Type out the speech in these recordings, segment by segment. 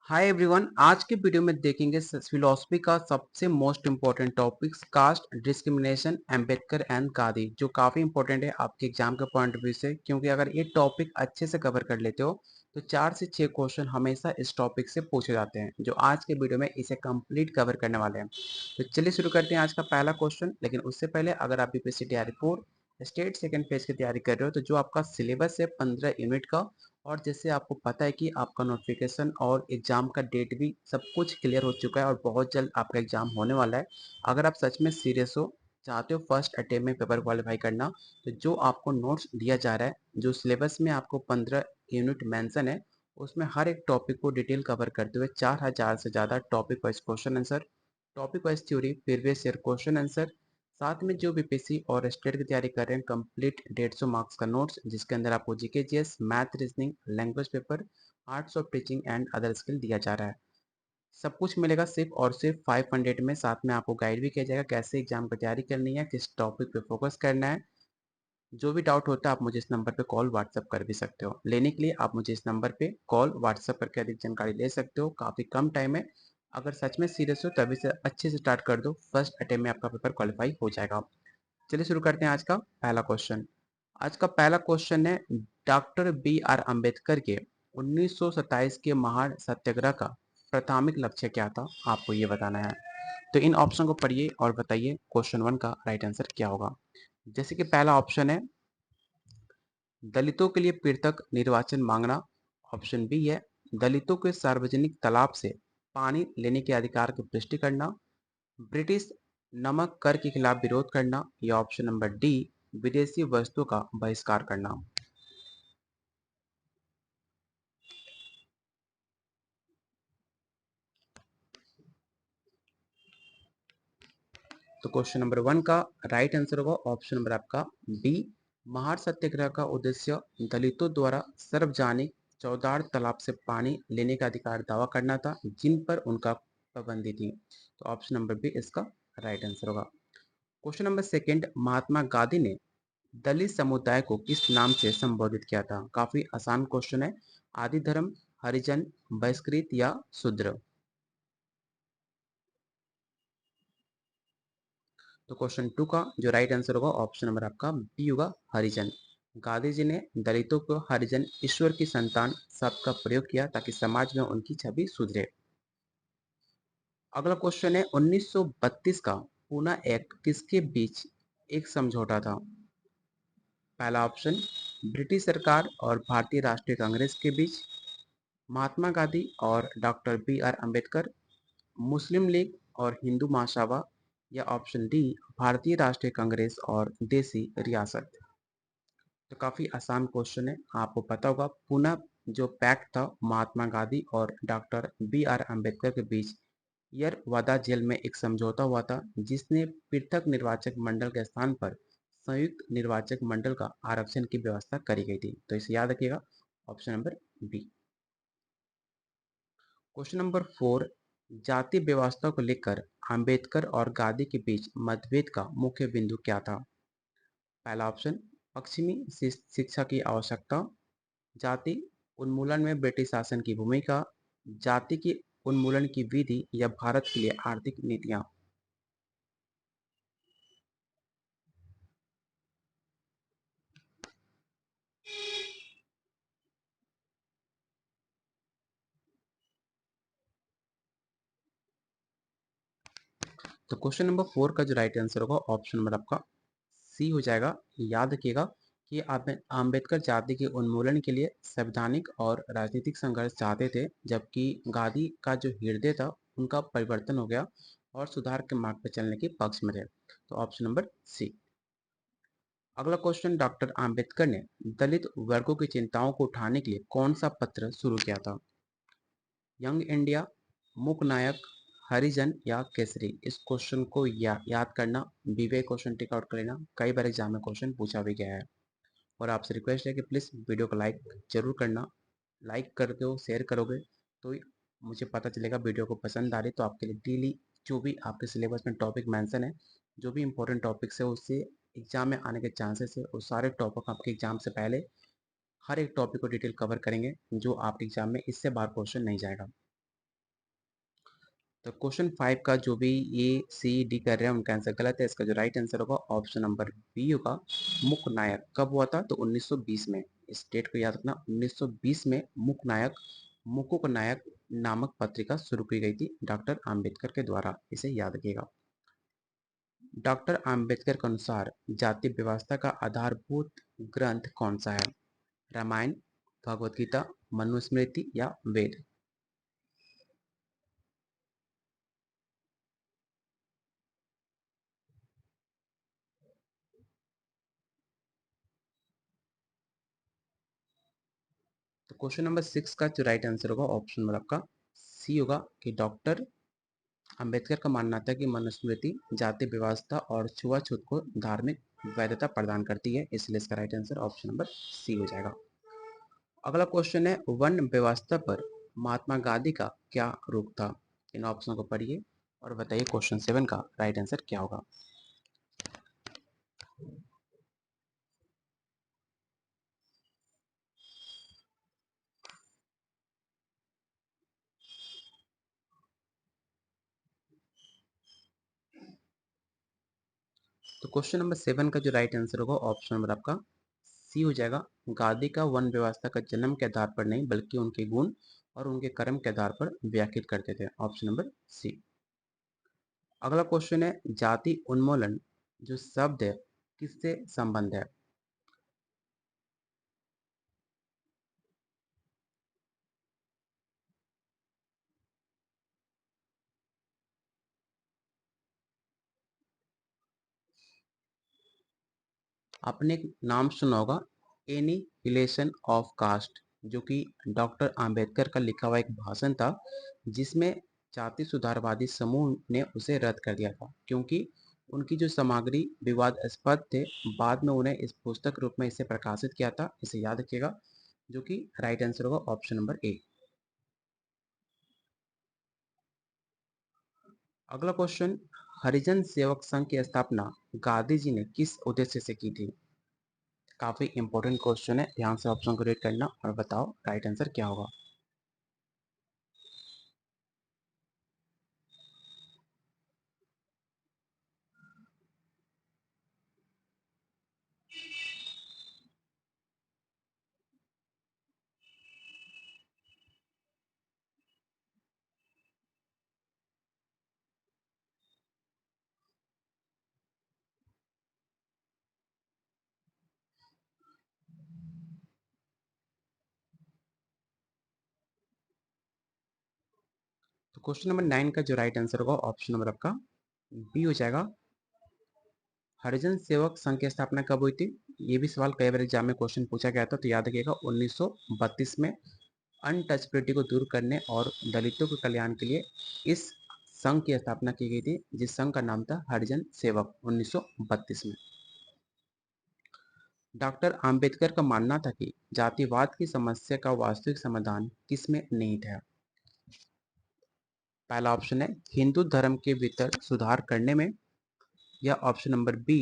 Hi everyone. आज के video में देखेंगे फिलोसफी का सबसे most important topics caste discrimination Ambedkar and Gandhi, जो काफ़ी इंपॉर्टेंट है आपके एग्जाम के पॉइंट ऑफ व्यू से। क्योंकि अगर ये टॉपिक अच्छे से कवर कर लेते हो तो 4 से 6 क्वेश्चन हमेशा इस टॉपिक से पूछे जाते हैं, जो आज के वीडियो में इसे कंप्लीट कवर करने वाले हैं। तो चलिए शुरू करते हैं आज का पहला क्वेश्चन। लेकिन उससे पहले अगर आप यूपीएससी तैयारी 4 स्टेट सेकेंड फेज की तैयारी कर रहे हो तो जो आपका सिलेबस है 15 यूनिट का, और जैसे आपको पता है कि आपका नोटिफिकेशन और एग्जाम का डेट भी सब कुछ क्लियर हो चुका है और बहुत जल्द आपका एग्जाम होने वाला है। अगर आप सच में सीरियस हो, चाहते हो फर्स्ट अटेम्प्ट में पेपर क्वालिफाई करना, तो जो आपको नोट्स दिया जा रहा है, जो सिलेबस में आपको 15 यूनिट मेंशन है, उसमें हर एक टॉपिक को डिटेल कवर करते हुए 4000 से ज़्यादा topic wise question answer, topic wise theory, previous year question answer, साथ में जो बीपीएससी और स्टेट की तैयारी कर रहे हैं कंप्लीट 150 मार्क्स का नोट्स, जिसके अंदर आपको GK GS, math, reasoning, language paper, arts of teaching and other skill दिया जा रहा है। सब कुछ मिलेगा सिर्फ और सिर्फ 500 में। साथ में आपको गाइड भी किया जाएगा कैसे एग्जाम की तैयारी करनी है, किस टॉपिक पे फोकस करना है। जो भी डाउट होता है आप मुझे इस नंबर पे कॉल व्हाट्सअप कर भी सकते हो। लेने के लिए आप मुझे इस नंबर पे कॉल व्हाट्सअप करके अधिक जानकारी ले सकते हो। काफ़ी कम टाइम है। अगर सच में सीरियस हो तभी से अच्छे से स्टार्ट कर दो, फर्स्ट अटेम्प्ट में आपका पेपर क्वालिफाई हो जाएगा। चलिए शुरू करते हैं आज का पहला क्वेश्चन। आज का पहला क्वेश्चन है, डॉक्टर बी आर अम्बेडकर के 1927 के महान सत्याग्रह का प्राथमिक लक्ष्य क्या था, आपको ये बताना है। तो इन ऑप्शन को पढ़िए और बताइए क्वेश्चन 1 का राइट आंसर क्या होगा। जैसे कि पहला ऑप्शन है दलितों के लिए पृथक निर्वाचन मांगना। ऑप्शन बी है दलितों के सार्वजनिक तालाब से पानी लेने के अधिकार की पुष्टि करना। ब्रिटिश नमक कर के खिलाफ विरोध करना। या ऑप्शन नंबर डी विदेशी वस्तुओं का बहिष्कार करना। तो क्वेश्चन नंबर 1 का राइट आंसर होगा ऑप्शन नंबर आपका बी। महार सत्याग्रह का उद्देश्य दलितों द्वारा सार्वजनिक चौदार तालाब से पानी लेने का अधिकार दावा करना था, जिन पर उनका पाबंदी थी। तो ऑप्शन नंबर बी इसका राइट आंसर होगा। Question number second, Mahatma Gandhi ने दलित समुदाय को किस नाम से संबोधित किया था। काफी आसान क्वेश्चन है। आदि धर्म, हरिजन, बहिष्कृत या शूद्र। तो क्वेश्चन 2 का जो राइट आंसर होगा ऑप्शन नंबर आपका बी होगा, हरिजन। गांधी जी ने दलितों को हरिजन ईश्वर की संतान शब्द का प्रयोग किया ताकि समाज में उनकी छवि सुधरे। अगला क्वेश्चन है 1932 का पूना एक्ट किसके बीच एक समझौता था। पहला ऑप्शन ब्रिटिश सरकार और भारतीय राष्ट्रीय कांग्रेस के बीच, महात्मा गांधी और doctor B R Ambedkar, Muslim League और हिंदू महासभा, या ऑप्शन डी भारतीय राष्ट्रीय कांग्रेस और देसी रियासत। तो काफी आसान क्वेश्चन है, आपको पता होगा पुनः जो पैक्ट था महात्मा गांधी और डॉक्टर बी आर अम्बेडकर के बीच, यह वादा जेल में एक समझौता हुआ था, जिसने पृथक निर्वाचक मंडल के स्थान पर संयुक्त निर्वाचक मंडल का आरक्षण की व्यवस्था करी गई थी। तो इसे याद रखिएगा, option number B. Question number 4, जाति व्यवस्था को लेकर अंबेडकर और गांधी के बीच मतभेद का मुख्य बिंदु क्या था। पहला ऑप्शन पश्चिमी शिक्षा की आवश्यकता, जाति उन्मूलन में ब्रिटिश शासन की भूमिका, जाति की उन्मूलन की विधि, या भारत के लिए आर्थिक नीतियां। तो क्वेश्चन नंबर 4 का जो राइट आंसर होगा ऑप्शन नंबर आपका सी हो जाएगा। याद रखिएगा कि आम्बेडकर जाति के उन्मूलन के लिए संवैधानिक और राजनीतिक संघर्ष चाहते थे, जबकि गांधी का जो हृदय था उनका परिवर्तन हो गया और सुधार के मार्ग पर चलने के पक्ष में थे। तो ऑप्शन नंबर सी। अगला क्वेश्चन, डॉक्टर आम्बेडकर ने दलित वर्गों की चिंताओं को उठाने के लिए कौन सा पत्र शुरू किया था। यंग इंडिया, मूक नायक, हरिजन, या केसरी। इस क्वेश्चन को याद करना, विवेक क्वेश्चन टिक आउट कर लेना, कई बार एग्जाम में क्वेश्चन पूछा भी गया है। और आपसे रिक्वेस्ट है कि प्लीज़ वीडियो को लाइक जरूर करना। लाइक करते हो, शेयर करोगे तो मुझे पता चलेगा वीडियो को पसंद आ रही, तो आपके लिए डेली जो भी आपके सिलेबस में टॉपिक मेंशन है, जो भी इंपॉर्टेंट टॉपिक्स है उससे एग्जाम में आने के चांसेस है, उस सारे टॉपिक आपके एग्जाम से पहले हर एक टॉपिक को डिटेल कवर करेंगे, जो आपके एग्जाम में इससे बाहर क्वेश्चन नहीं जाएगा। तो क्वेश्चन 5 का जो भी ए सी डी कर रहे हैं उनका आंसर गलत है। इसका जो राइट आंसर होगा ऑप्शन नंबर बी होगा। मूक नायक कब हुआ था? तो 1920 में। इस डेट को याद रखना, 1920 में मूक नायक मुकुक नायक नामक पत्रिका शुरू की गई थी डॉक्टर आम्बेडकर के द्वारा। इसे याद रखिएगा। डॉक्टर आम्बेडकर के अनुसार जाति व्यवस्था का आधारभूत ग्रंथ कौन सा है? रामायण, भगवत गीता, मनुस्मृति या वेद? तो क्वेश्चन नंबर 6 का जो राइट आंसर होगा ऑप्शन नंबर आपका सी होगा कि डॉक्टर अंबेडकर का मानना था कि मनुस्मृति जाति व्यवस्था और छुआछूत को धार्मिक वैधता प्रदान करती है, इसलिए इसका right answer option number C हो जाएगा। अगला क्वेश्चन है वन व्यवस्था पर महात्मा गांधी का क्या रूख था? इन ऑप्शन को पढ़िए और बताइए क्वेश्चन 7 का राइट आंसर क्या होगा। तो क्वेश्चन नंबर 7 का जो राइट आंसर होगा ऑप्शन नंबर आपका सी हो जाएगा। गांधी का वन व्यवस्था का जन्म के आधार पर नहीं बल्कि उनके गुण और उनके कर्म के आधार पर व्याख्यात करते थे। Option number C. अगला क्वेश्चन है जाति उन्मूलन जो शब्द है किससे संबंध है? आपने एक नाम सुना होगा एनिहिलेशन ऑफ कास्ट, जो कि डॉक्टर आम्बेडकर का लिखा हुआ एक भाषण था जिसमें जाति सुधारवादी समूह ने उसे रद्द कर दिया था क्योंकि उनकी जो सामग्री विवादास्पद थे। बाद में उन्हें इस पुस्तक रूप में इसे प्रकाशित किया था, इसे याद रखिएगा, जो कि राइट आंसर होगा ऑप्शन नंबर ए। अगला क्वेश्चन हरिजन सेवक संघ की स्थापना गांधी जी ने किस उद्देश्य से की थी? काफी इंपॉर्टेंट क्वेश्चन है, ध्यान से ऑप्शन को रीड करना और बताओ राइट आंसर क्या होगा। तो क्वेश्चन नंबर 9 का जो राइट आंसर होगा ऑप्शन नंबर आपका बी हो जाएगा। हरिजन सेवक संघ की स्थापना कब हुई थी? ये भी सवाल कई बार एग्जाम में क्वेश्चन पूछा गया था, तो याद रखिएगा 1932 में अनटचबिलिटी को दूर करने और दलितों के कल्याण के लिए इस संघ की स्थापना की गई थी, जिस संघ का नाम था हरिजन सेवक 1932 में। डॉक्टर आम्बेडकर का मानना था कि जातिवाद की समस्या का वास्तविक समाधान किसमें निहित है? पहला ऑप्शन है हिंदू धर्म के भीतर सुधार करने में, या ऑप्शन नंबर बी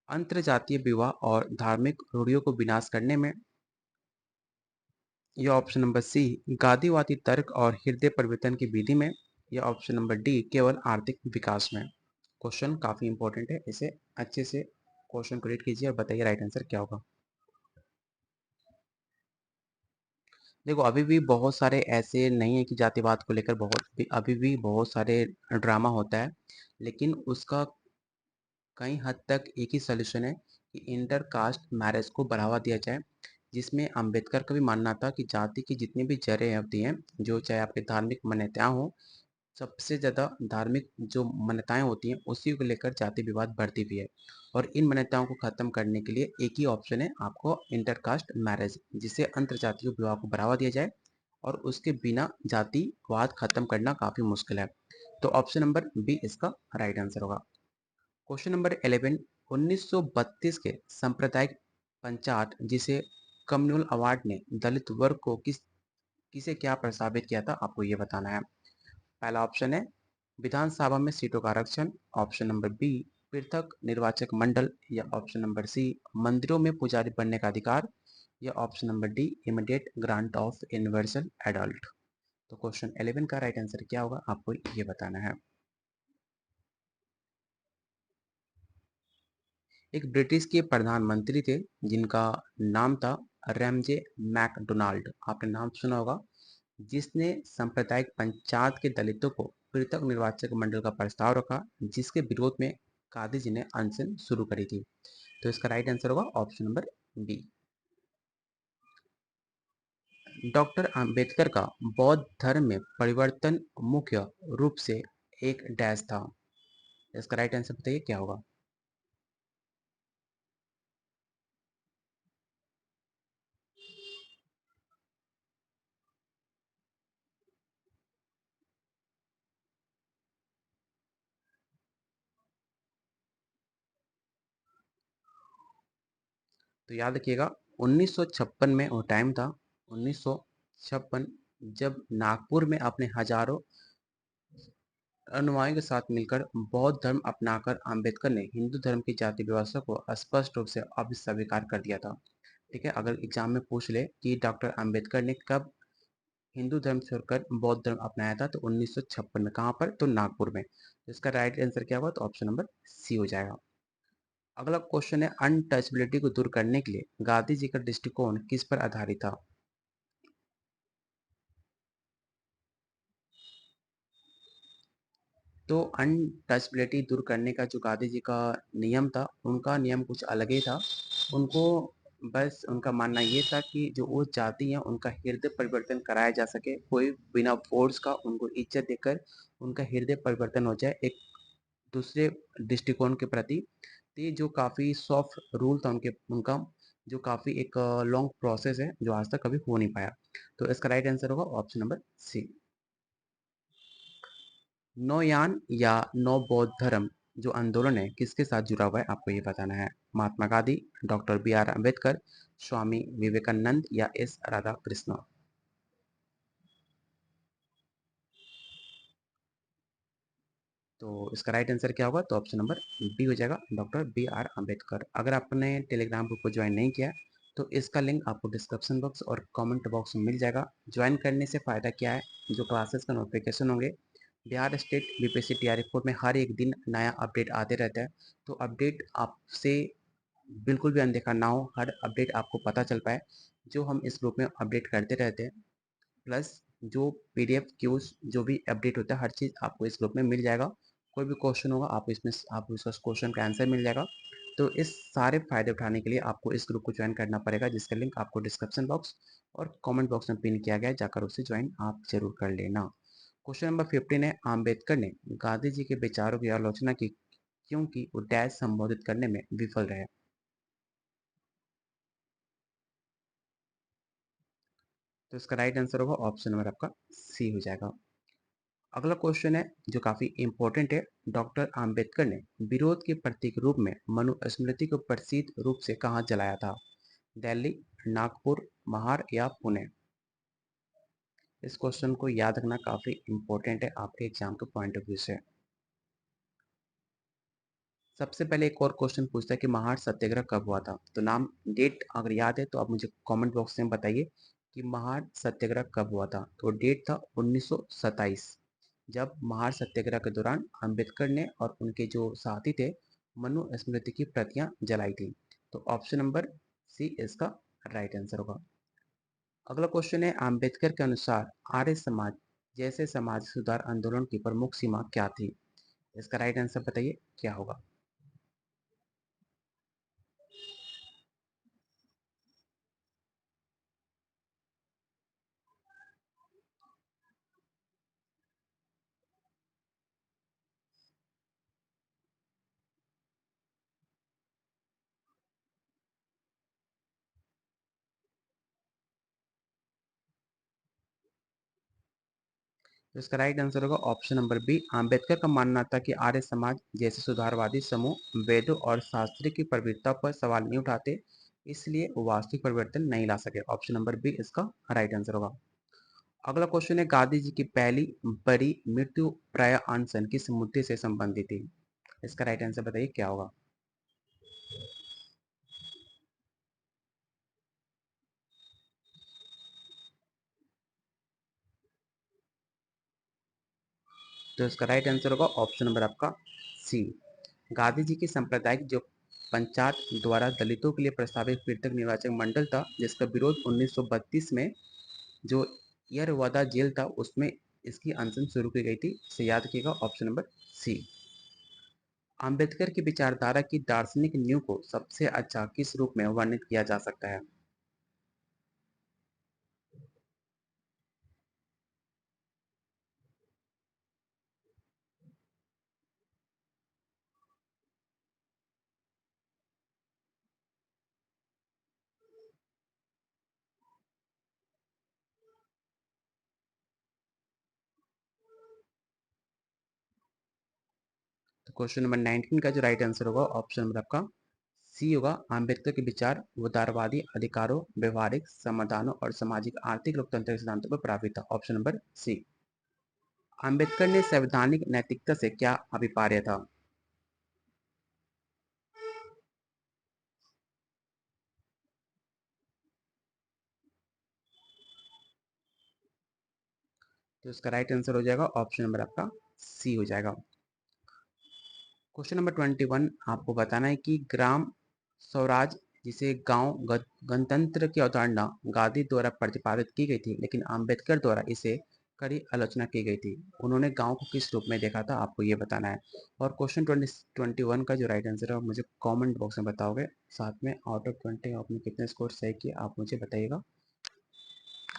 अंतरजातीय विवाह और धार्मिक रूढ़ियों को विनाश करने में, या ऑप्शन नंबर सी गांधीवादी तर्क और हृदय परिवर्तन की विधि में, या ऑप्शन नंबर डी केवल आर्थिक विकास में। क्वेश्चन काफी इंपॉर्टेंट है, इसे अच्छे से क्वेश्चन को रीड कीजिए और बताइए राइट आंसर क्या होगा। देखो अभी भी बहुत सारे ऐसे नहीं है कि जातिवाद को लेकर बहुत अभी भी बहुत सारे ड्रामा होता है, लेकिन उसका कई हद तक एक ही सॉल्यूशन है कि इंटर कास्ट मैरिज को बढ़ावा दिया जाए, जिसमें अंबेडकर का भी मानना था कि जाति की जितनी भी जड़ें होती हैं, जो चाहे आपकी धार्मिक मान्यताएं हो, सबसे ज़्यादा धार्मिक जो मान्यताएं होती हैं उसी को लेकर जाति विवाद बढ़ती भी है। और इन मान्यताओं को ख़त्म करने के लिए एक ही ऑप्शन है आपको इंटरकास्ट मैरिज, जिससे अंतर जातीय विवाह को बढ़ावा दिया जाए, और उसके बिना जातिवाद खत्म करना काफ़ी मुश्किल है। तो ऑप्शन नंबर बी इसका राइट आंसर होगा। क्वेश्चन नंबर 11 1932 के सांप्रदायिक पंचायत जिसे कम्युनल अवार्ड ने दलित वर्ग को किसे क्या प्रस्तावित किया था, आपको ये बताना है। पहला ऑप्शन है विधानसभा में सीटों का आरक्षण, ऑप्शन नंबर बी पृथक निर्वाचक मंडल, या ऑप्शन नंबर सी मंदिरों में पुजारी बनने का अधिकार, या option number D immediate grant of universal adult. तो क्वेश्चन 11 का राइट आंसर क्या होगा आपको ये बताना है। एक ब्रिटिश के प्रधानमंत्री थे जिनका नाम था रैमजे मैकडोनाल्ड, आपने नाम सुना होगा, जिसने सांप्रदायिक पंचायत के दलितों को पृथक निर्वाचक मंडल का प्रस्ताव रखा, जिसके विरोध में गांधी जी ने अनशन शुरू करी थी। तो इसका राइट आंसर होगा option number B. Doctor Ambedkar का बौद्ध धर्म में परिवर्तन मुख्य रूप से एक डैश था। इसका राइट आंसर बताइए क्या होगा। तो याद रखिएगा 1956 में वो टाइम था, 1956, जब नागपुर में अपने हजारों अनुयायियों के साथ मिलकर बौद्ध धर्म अपनाकर अंबेडकर ने हिंदू धर्म की जाति व्यवस्था को स्पष्ट रूप से अस्वीकार कर दिया था। ठीक है, अगर एग्जाम में पूछ ले कि डॉक्टर अंबेडकर ने कब हिंदू धर्म छोड़कर बौद्ध धर्म अपनाया था, तो 1956 में। कहाँ पर? तो नागपुर में। तो इसका राइट आंसर क्या होगा? तो ऑप्शन नंबर सी हो जाएगा। अगला क्वेश्चन है, अनटचबिलिटी को दूर करने के लिए गांधी जी का दृष्टिकोण किस पर आधारित था? तो अनटचबिलिटी दूर करने का जो गांधी जी का नियम था, उनका नियम कुछ अलग ही था। उनको बस उनका मानना ये था कि जो वो जाति है उनका हृदय परिवर्तन कराया जा सके, कोई बिना फोर्स का उनको इज्जत देकर उनका हृदय परिवर्तन हो जाए एक दूसरे दृष्टिकोण के प्रति। तो ये जो काफ़ी सॉफ्ट रूल था उनका, जो काफ़ी एक लॉन्ग प्रोसेस है जो आज तक कभी हो नहीं पाया। तो इसका राइट आंसर होगा ऑप्शन नंबर सी। नौयान या नौ बौद्ध धर्म जो आंदोलन है किसके साथ जुड़ा हुआ है आपको ये बताना है। Mahatma Gandhi, doctor B R Ambedkar, Swami Vivekananda या एस राधा कृष्ण। तो इसका राइट आंसर क्या होगा? तो ऑप्शन नंबर बी हो जाएगा, डॉक्टर बी आर अम्बेडकर। अगर आपने टेलीग्राम ग्रुप को ज्वाइन नहीं किया तो इसका लिंक आपको डिस्क्रिप्शन बॉक्स और कमेंट बॉक्स में मिल जाएगा। ज्वाइन करने से फ़ायदा क्या है? जो क्लासेस का नोटिफिकेशन होंगे, बिहार स्टेट बीपीएससी टीआरई 4 में हर एक दिन नया अपडेट आते रहता है। तो अपडेट आपसे बिल्कुल भी अनदेखा ना हो, हर अपडेट आपको पता चल पाए, जो हम इस ग्रुप में अपडेट करते रहते हैं। प्लस जो पीडीएफ क्यूज जो भी अपडेट होता है, हर चीज़ आपको इस ग्रुप में मिल जाएगा। कोई भी क्वेश्चन होगा आप इसमें आपको इसका क्वेश्चन का आंसर मिल जाएगा। तो इस सारे फायदे उठाने के लिए आपको इस ग्रुप को ज्वाइन करना पड़ेगा, जिसका लिंक आपको डिस्क्रिप्शन बॉक्स और कमेंट बॉक्स में पिन किया गया है, जाकर उसे ज्वाइन आप जरूर कर लेना। क्वेश्चन नंबर 15 है, आम्बेडकर ने गांधी जी के विचारों की आलोचना की क्योंकि वो डैश संबोधित करने में विफल रहे। तो इसका राइट आंसर होगा ऑप्शन नंबर आपका सी हो जाएगा। अगला क्वेश्चन है जो काफी इंपॉर्टेंट है, डॉक्टर अंबेडकर ने विरोध के प्रतीक रूप में मनुस्मृति को प्रसिद्ध रूप से कहाँ जलाया था? दिल्ली, नागपुर, महार या पुणे? इस क्वेश्चन को याद रखना काफी इंपॉर्टेंट है आपके एग्जाम के पॉइंट ऑफ व्यू से। सबसे पहले एक और क्वेश्चन पूछता है कि महार सत्याग्रह कब हुआ था? तो नाम डेट अगर याद है तो आप मुझे कमेंट बॉक्स में बताइए कि महार सत्याग्रह कब हुआ था। तो डेट था 1927, जब महार सत्याग्रह के दौरान अंबेडकर ने और उनके जो साथी थे मनुस्मृति की प्रतियां जलाई थी। तो ऑप्शन नंबर सी इसका राइट आंसर होगा। अगला क्वेश्चन है, अंबेडकर के अनुसार आर्य समाज जैसे समाज सुधार आंदोलन की प्रमुख सीमा क्या थी? इसका राइट आंसर बताइए क्या होगा। तो इसका राइट आंसर होगा ऑप्शन नंबर बी। आम्बेडकर का मानना था कि आर्य समाज जैसे सुधारवादी समूह वेदों और शास्त्र की पवित्रता पर सवाल नहीं उठाते, इसलिए वो वास्तविक परिवर्तन नहीं ला सके। ऑप्शन नंबर बी इसका राइट आंसर होगा। अगला क्वेश्चन है, गांधी जी की पहली बड़ी मृत्यु प्राय अनशन किस मुद्दे से संबंधित थी? इसका राइट आंसर बताइए क्या होगा। तो इसका राइट आंसर होगा ऑप्शन नंबर आपका सी। गांधी जी की सांप्रदायिक जो पंचायत द्वारा दलितों के लिए प्रस्तावित पृथक निर्वाचक मंडल था, जिसका विरोध 1932 में जो यरवदा जेल था उसमें इसकी अनशन शुरू की गई थी। इसे याद रखिएगा, ऑप्शन नंबर सी। अंबेडकर की विचारधारा की दार्शनिक नींव को सबसे अच्छा किस रूप में वर्णित किया जा सकता है? तो क्वेश्चन नंबर 19 का जो राइट आंसर होगा ऑप्शन नंबर आपका सी होगा। अम्बेडकर के विचार उदारवादी अधिकारों, व्यवहारिक समाधानों और सामाजिक आर्थिक लोकतंत्र के सिद्धांतों पर प्राप्त था। ऑप्शन नंबर सी। अम्बेडकर ने संवैधानिक नैतिकता से क्या अभिप्राय था? तो इसका राइट आंसर हो जाएगा ऑप्शन नंबर आपका सी हो जाएगा। क्वेश्चन नंबर 21 आपको बताना है कि ग्राम स्वराज जिसे गांव गणतंत्र की अवधारणा गांधी द्वारा प्रतिपादित की गई थी, लेकिन अंबेडकर द्वारा इसे कड़ी आलोचना की गई थी। उन्होंने गांव को किस रूप में देखा था, आपको ये बताना है। और क्वेश्चन 21 का जो राइट आंसर है मुझे कमेंट बॉक्स में बताओगे। साथ में आउट ऑफ 20 आपने कितने स्कोर सही किए आप मुझे बताइएगा।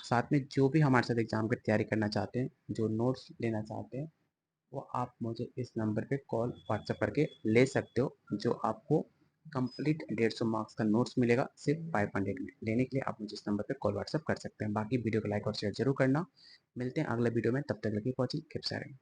साथ में जो भी हमारे साथ एग्जाम की तैयारी करना चाहते हैं, जो नोट्स लेना चाहते हैं, वो आप मुझे इस नंबर पे कॉल व्हाट्सएप करके ले सकते हो। जो आपको कंप्लीट 150 मार्क्स का नोट्स मिलेगा सिर्फ 500 में। लेने के लिए आप मुझे इस नंबर पे कॉल व्हाट्सएप कर सकते हैं। बाकी वीडियो को लाइक और शेयर जरूर करना। मिलते हैं अगले वीडियो में, तब तक लगी पहुंची, कीप शेयरिंग।